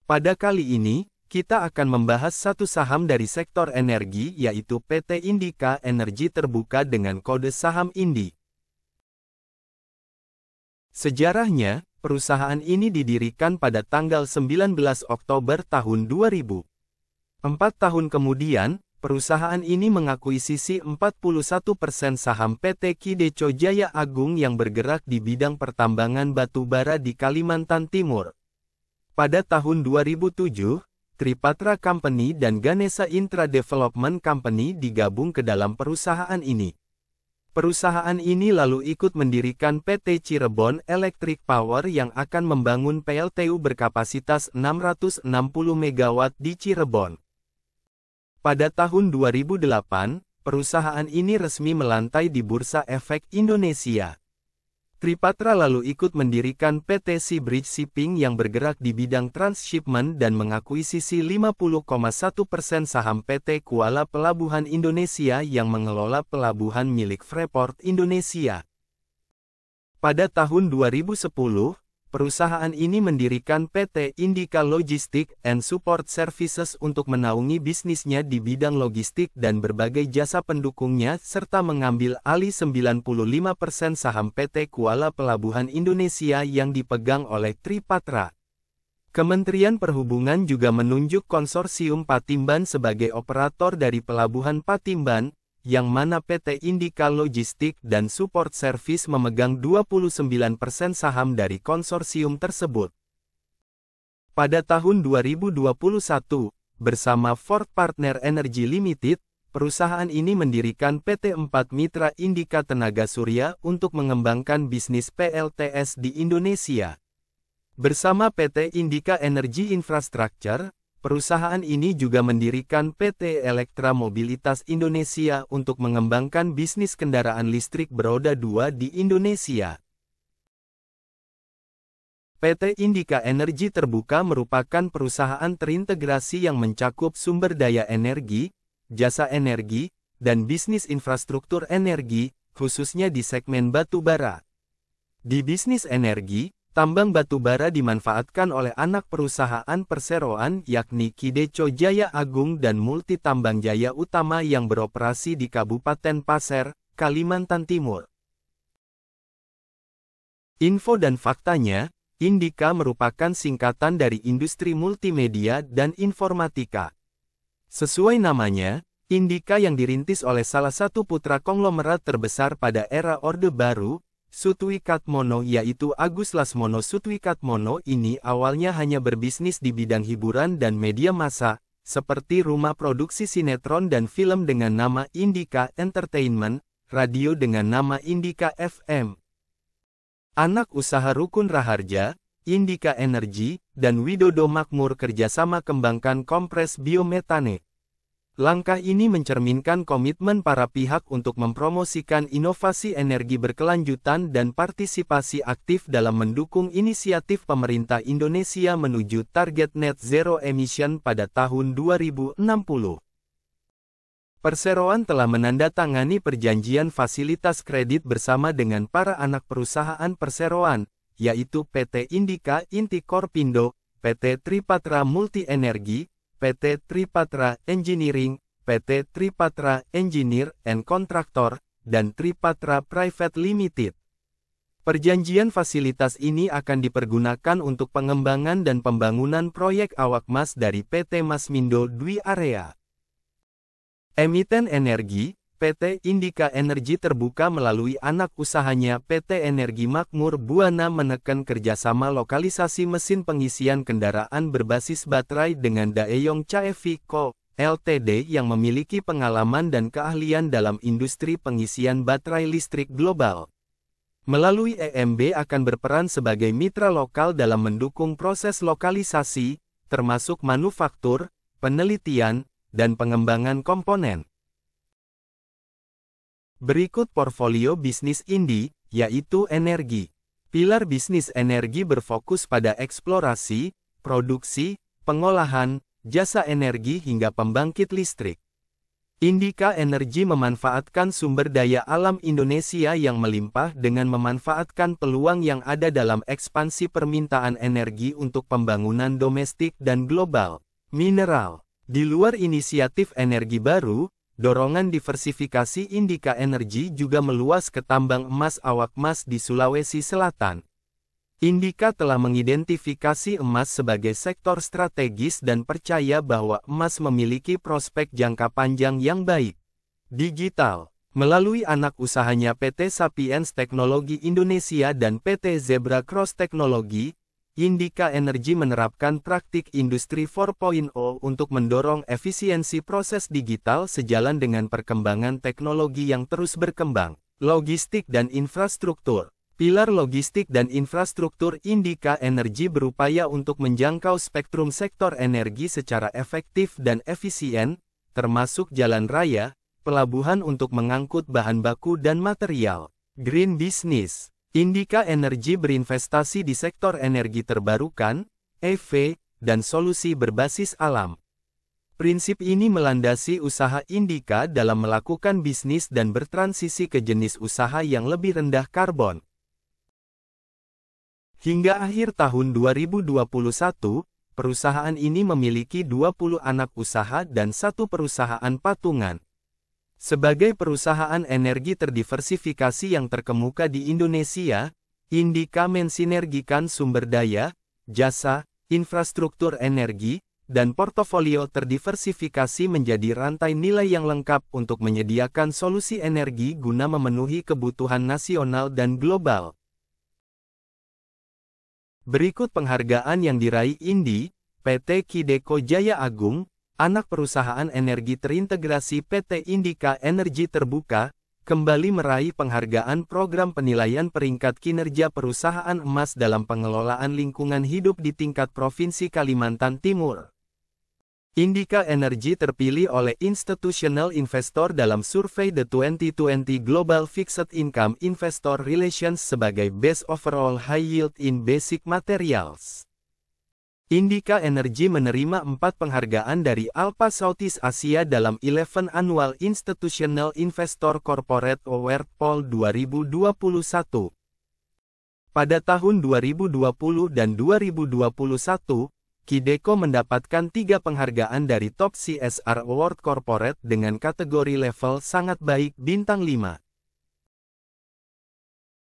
Pada kali ini, kita akan membahas satu saham dari sektor energi yaitu PT Indika Energi Terbuka dengan kode saham INDI. Sejarahnya, perusahaan ini didirikan pada tanggal 19 Oktober tahun 2000. 4 tahun kemudian, perusahaan ini mengakuisisi 41% saham PT Kideco Jaya Agung yang bergerak di bidang pertambangan batu bara di Kalimantan Timur. Pada tahun 2007, Tripatra Company dan Ganesha Intra Development Company digabung ke dalam perusahaan ini. Perusahaan ini lalu ikut mendirikan PT Cirebon Electric Power yang akan membangun PLTU berkapasitas 660 MW di Cirebon. Pada tahun 2008, perusahaan ini resmi melantai di Bursa Efek Indonesia. Tripatra lalu ikut mendirikan PT Seabridge Shipping yang bergerak di bidang transshipment dan mengakuisisi 50,1% saham PT Kuala Pelabuhan Indonesia yang mengelola pelabuhan milik Freeport Indonesia. Pada tahun 2010, perusahaan ini mendirikan PT Indika Logistics and Support Services untuk menaungi bisnisnya di bidang logistik dan berbagai jasa pendukungnya serta mengambil alih 95% saham PT Kuala Pelabuhan Indonesia yang dipegang oleh Tripatra. Kementerian Perhubungan juga menunjuk konsorsium Patimban sebagai operator dari Pelabuhan Patimban, yang mana PT Indika Logistics dan Support Service memegang 29% saham dari konsorsium tersebut. Pada tahun 2021, bersama Ford Partner Energy Limited, perusahaan ini mendirikan PT 4 Mitra Indika Tenaga Surya untuk mengembangkan bisnis PLTS di Indonesia. Bersama PT Indika Energy Infrastructure, perusahaan ini juga mendirikan PT Elektra Mobilitas Indonesia untuk mengembangkan bisnis kendaraan listrik beroda 2 di Indonesia. PT Indika Energi Terbuka merupakan perusahaan terintegrasi yang mencakup sumber daya energi, jasa energi, dan bisnis infrastruktur energi, khususnya di segmen batu bara. Di bisnis energi, tambang batu bara dimanfaatkan oleh anak perusahaan perseroan yakni Kideco Jaya Agung dan Multi Tambang Jaya Utama yang beroperasi di Kabupaten Pasir, Kalimantan Timur. Info dan faktanya, Indika merupakan singkatan dari industri multimedia dan informatika. Sesuai namanya, Indika yang dirintis oleh salah satu putra konglomerat terbesar pada era Orde Baru, Sutwikatmono yaitu Agus Lasmono Sutwikatmono ini awalnya hanya berbisnis di bidang hiburan dan media massa, seperti rumah produksi sinetron dan film dengan nama Indika Entertainment, radio dengan nama Indika FM. Anak usaha Rukun Raharja, Indika Energy, dan Widodo Makmur kerjasama kembangkan kompres biometane. Langkah ini mencerminkan komitmen para pihak untuk mempromosikan inovasi energi berkelanjutan dan partisipasi aktif dalam mendukung inisiatif pemerintah Indonesia menuju target net zero emission pada tahun 2060. Perseroan telah menandatangani perjanjian fasilitas kredit bersama dengan para anak perusahaan perseroan, yaitu PT Indika Inti Korpindo, PT Tripatra Multi Energi, PT Tripatra Engineering, PT Tripatra Engineer and Contractor, dan Tripatra Private Limited. Perjanjian fasilitas ini akan dipergunakan untuk pengembangan dan pembangunan proyek awak mas dari PT Masmindo Dwi Area. Emiten energi, PT Indika Energi Terbuka melalui anak usahanya PT Energi Makmur Buana menekan kerjasama lokalisasi mesin pengisian kendaraan berbasis baterai dengan Daeyong Chaevi Co. Ltd. yang memiliki pengalaman dan keahlian dalam industri pengisian baterai listrik global. Melalui EMB akan berperan sebagai mitra lokal dalam mendukung proses lokalisasi, termasuk manufaktur, penelitian, dan pengembangan komponen. Berikut portofolio bisnis INDI, yaitu energi. Pilar bisnis energi berfokus pada eksplorasi, produksi, pengolahan, jasa energi hingga pembangkit listrik. Indika Energi memanfaatkan sumber daya alam Indonesia yang melimpah dengan memanfaatkan peluang yang ada dalam ekspansi permintaan energi untuk pembangunan domestik dan global. Mineral. Di luar inisiatif energi baru, dorongan diversifikasi Indika Energi juga meluas ke tambang emas awak emas di Sulawesi Selatan. Indika telah mengidentifikasi emas sebagai sektor strategis dan percaya bahwa emas memiliki prospek jangka panjang yang baik. Digital. Melalui anak usahanya PT Sapiens Teknologi Indonesia dan PT Zebra Cross Teknologi, Indika Energi menerapkan praktik Industri 4.0 untuk mendorong efisiensi proses digital sejalan dengan perkembangan teknologi yang terus berkembang. Logistik dan infrastruktur. Pilar logistik dan infrastruktur Indika Energi berupaya untuk menjangkau spektrum sektor energi secara efektif dan efisien, termasuk jalan raya, pelabuhan untuk mengangkut bahan baku dan material. Green Business. Indika Energi berinvestasi di sektor energi terbarukan, EV, dan solusi berbasis alam. Prinsip ini melandasi usaha Indika dalam melakukan bisnis dan bertransisi ke jenis usaha yang lebih rendah karbon. Hingga akhir tahun 2021, perusahaan ini memiliki 20 anak usaha dan 1 perusahaan patungan. Sebagai perusahaan energi terdiversifikasi yang terkemuka di Indonesia, Indika mensinergikan sumber daya, jasa, infrastruktur energi, dan portofolio terdiversifikasi menjadi rantai nilai yang lengkap untuk menyediakan solusi energi guna memenuhi kebutuhan nasional dan global. Berikut penghargaan yang diraih Indi, PT Kideko Jaya Agung, anak perusahaan energi terintegrasi PT Indika Energi Terbuka, kembali meraih penghargaan program penilaian peringkat kinerja perusahaan emas dalam pengelolaan lingkungan hidup di tingkat Provinsi Kalimantan Timur. Indika Energi terpilih oleh Institutional Investor dalam survei The 2020 Global Fixed Income Investor Relations sebagai Best Overall High Yield in Basic Materials. Indika Energi menerima 4 penghargaan dari Alpha Southeast Asia dalam 11 Annual Institutional Investor Corporate Award Poll 2021. Pada tahun 2020 dan 2021, Kideko mendapatkan 3 penghargaan dari Top CSR Award Corporate dengan kategori level sangat baik bintang 5.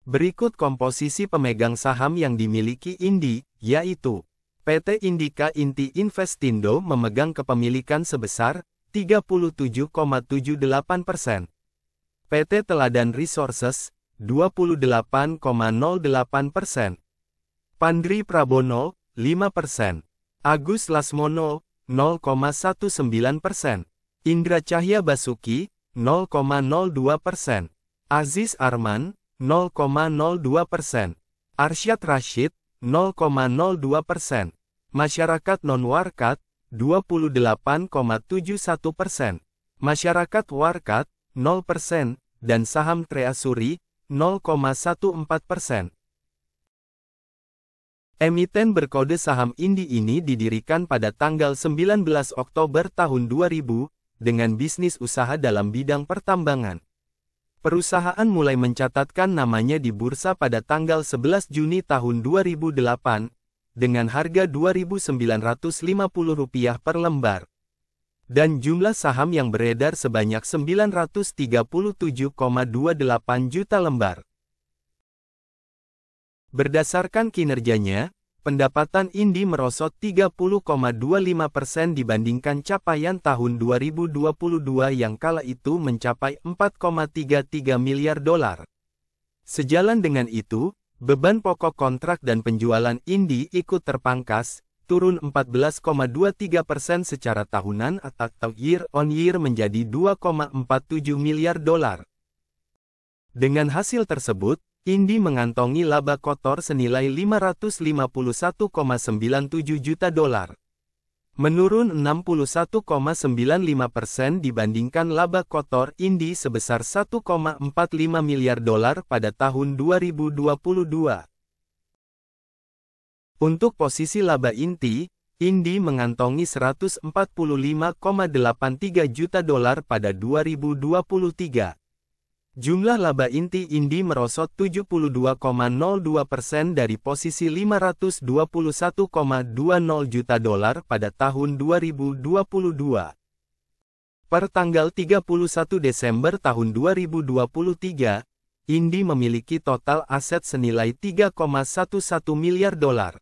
Berikut komposisi pemegang saham yang dimiliki Indi, yaitu PT Indika Inti Investindo memegang kepemilikan sebesar 37,78%, PT Teladan Resources 28,08%, Pandri Prabono 5%, Agus Lasmono, 0,19%. Indra Cahya Basuki, 0,02%. Aziz Arman, 0,02%. Arsyad Rashid, 0,02%. Masyarakat Non-Warkat, 28,71%. Masyarakat Warkat, 0%. Dan saham Treasury, 0,14%. Emiten berkode saham Indi ini didirikan pada tanggal 19 Oktober tahun 2000, dengan bisnis usaha dalam bidang pertambangan. Perusahaan mulai mencatatkan namanya di bursa pada tanggal 11 Juni tahun 2008, dengan harga Rp2.950 per lembar. Dan jumlah saham yang beredar sebanyak 937,28 juta lembar. Berdasarkan kinerjanya, pendapatan Indi merosot 30,25% dibandingkan capaian tahun 2022 yang kala itu mencapai 4,33 miliar dolar. Sejalan dengan itu, beban pokok kontrak dan penjualan Indi ikut terpangkas, turun 14,23% secara tahunan atau year on year menjadi 2,47 miliar dolar. Dengan hasil tersebut, Indi mengantongi laba kotor senilai 551,97 juta dolar. Menurun 61,95% dibandingkan laba kotor Indi sebesar 1,45 miliar dolar pada tahun 2022. Untuk posisi laba inti, Indi mengantongi $145,83 juta pada 2023. Jumlah laba inti Indi merosot 72,02% dari posisi $521,20 juta pada tahun 2022. Per tanggal 31 Desember tahun 2023, Indi memiliki total aset senilai $3,11 miliar.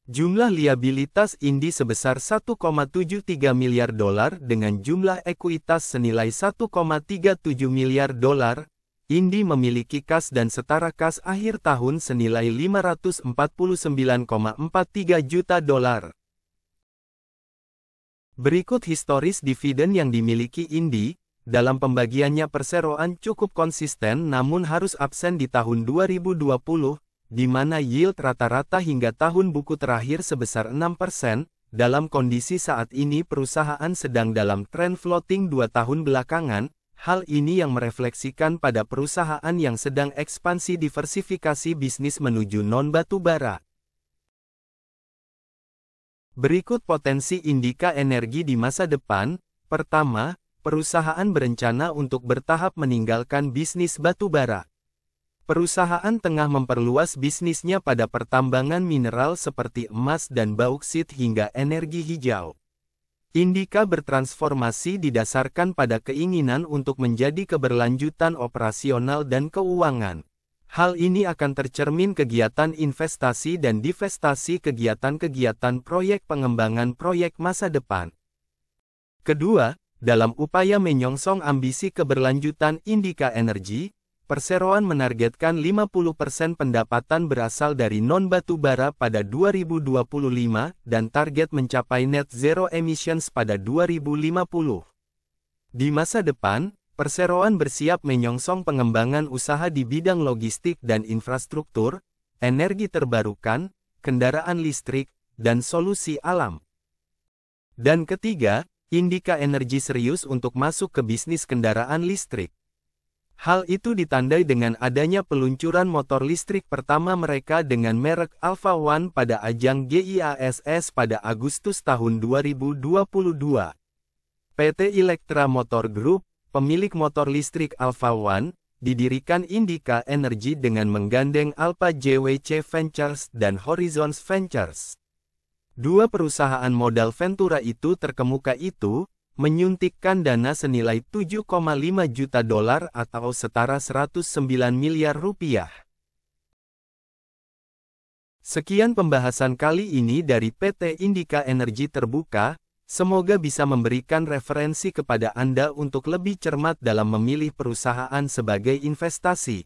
Jumlah liabilitas Indi sebesar $1,73 miliar dengan jumlah ekuitas senilai $1,37 miliar. Indi memiliki kas dan setara kas akhir tahun senilai $549,43 juta. Berikut historis dividen yang dimiliki Indi. Dalam pembagiannya perseroan cukup konsisten namun harus absen di tahun 2020, di mana yield rata-rata hingga tahun buku terakhir sebesar 6%, dalam kondisi saat ini perusahaan sedang dalam tren floating 2 tahun belakangan, hal ini yang merefleksikan pada perusahaan yang sedang ekspansi diversifikasi bisnis menuju non-batu bara. Berikut potensi Indika Energi di masa depan. Pertama, perusahaan berencana untuk bertahap meninggalkan bisnis batu bara. Perusahaan tengah memperluas bisnisnya pada pertambangan mineral seperti emas dan bauksit hingga energi hijau. Indika bertransformasi didasarkan pada keinginan untuk menjadi keberlanjutan operasional dan keuangan. Hal ini akan tercermin kegiatan investasi dan divestasi kegiatan-kegiatan proyek pengembangan proyek masa depan. Kedua, dalam upaya menyongsong ambisi keberlanjutan Indika Energi, perseroan menargetkan 50% pendapatan berasal dari non-batu bara pada 2025 dan target mencapai net zero emissions pada 2050. Di masa depan, perseroan bersiap menyongsong pengembangan usaha di bidang logistik dan infrastruktur, energi terbarukan, kendaraan listrik, dan solusi alam. Dan ketiga, Indika Energi serius untuk masuk ke bisnis kendaraan listrik. Hal itu ditandai dengan adanya peluncuran motor listrik pertama mereka dengan merek Alpha One pada ajang GIASS pada Agustus tahun 2022. PT Electra Motor Group, pemilik motor listrik Alpha One, didirikan Indika Energi dengan menggandeng Alpha JWC Ventures dan Horizons Ventures. Dua perusahaan modal Ventura itu terkemuka itu, menyuntikkan dana senilai $7,5 juta atau setara 109 miliar rupiah. Sekian pembahasan kali ini dari PT Indika Energi Terbuka, semoga bisa memberikan referensi kepada Anda untuk lebih cermat dalam memilih perusahaan sebagai investasi.